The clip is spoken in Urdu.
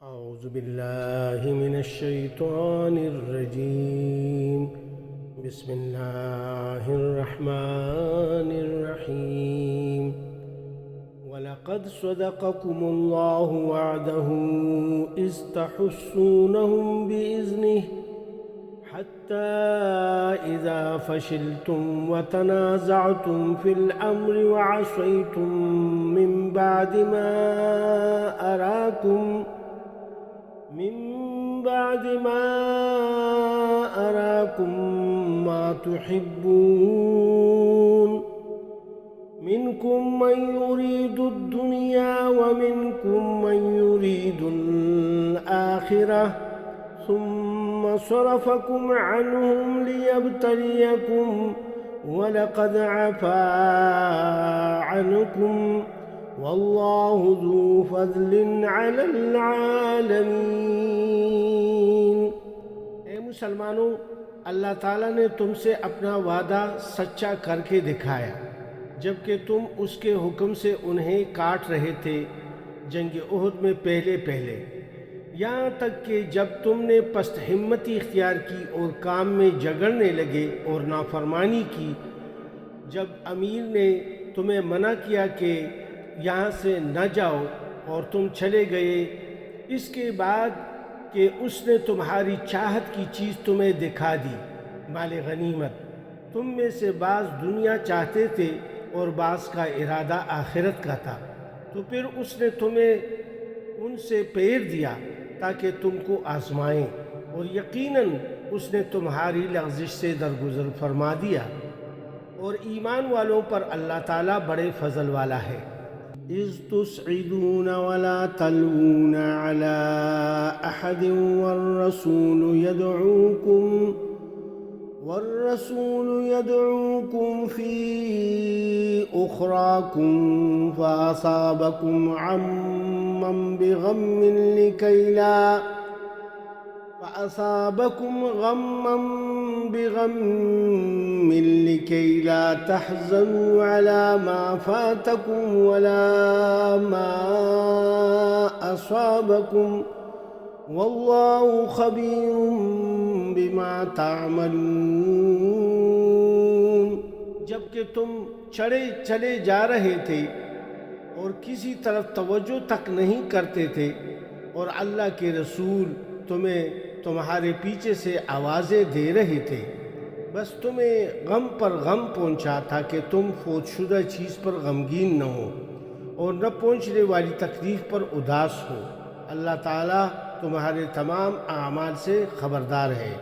أعوذ بالله من الشيطان الرجيم. بسم الله الرحمن الرحيم. ولقد صدقكم الله وعده إذ تحسونهم بإذنه حتى إذا فشلتم وتنازعتم في الأمر وعصيتم من بعد ما أراكم ما تحبون منكم من يريد الدنيا ومنكم من يريد الآخرة ثم صرفكم عنهم ليبتليكم ولقد عفا عنكم واللہ ذو فضل علی العالمین۔ اے مسلمانوں، اللہ تعالیٰ نے تم سے اپنا وعدہ سچا کر کے دکھایا جبکہ تم اس کے حکم سے انہیں کاٹ رہے تھے جنگ احد میں پہلے یہاں تک کہ جب تم نے پست ہمتی اختیار کی اور کام میں جگڑنے لگے اور نافرمانی کی، جب امیر نے تمہیں منع کیا کہ یہاں سے نہ جاؤ اور تم چلے گئے، اس کے بعد کہ اس نے تمہاری چاہت کی چیز تمہیں دکھا دی، مال غنیمت۔ تم میں سے بعض دنیا چاہتے تھے اور بعض کا ارادہ آخرت کا تھا، تو پھر اس نے تمہیں ان سے پھیر دیا تاکہ تم کو آزمائیں، اور یقیناً اس نے تمہاری لغزش سے درگزر فرما دیا، اور ایمان والوں پر اللہ تعالیٰ بڑے فضل والا ہے۔ اذ تسعدون ولا تلوون على احد والرسول يدعوكم في اخراكم فاصابكم غما بغم لكي لا تحزنوا على ما فاتكم ولا ما أصابكم والله خبير بما تعملون۔ جبکہ تم چلے جا رہے تھے اور کسی طرف توجہ تک نہیں کرتے تھے، اور اللہ کے رسول تمہیں تمہارے پیچھے سے آوازیں دے رہے تھے، بس تمہیں غم پر غم پہنچا تھا کہ تم فوت شدہ چیز پر غمگین نہ ہو اور نہ پہنچنے والی تکلیف پر اداس ہو۔ اللہ تعالیٰ تمہارے تمام اعمال سے خبردار ہے۔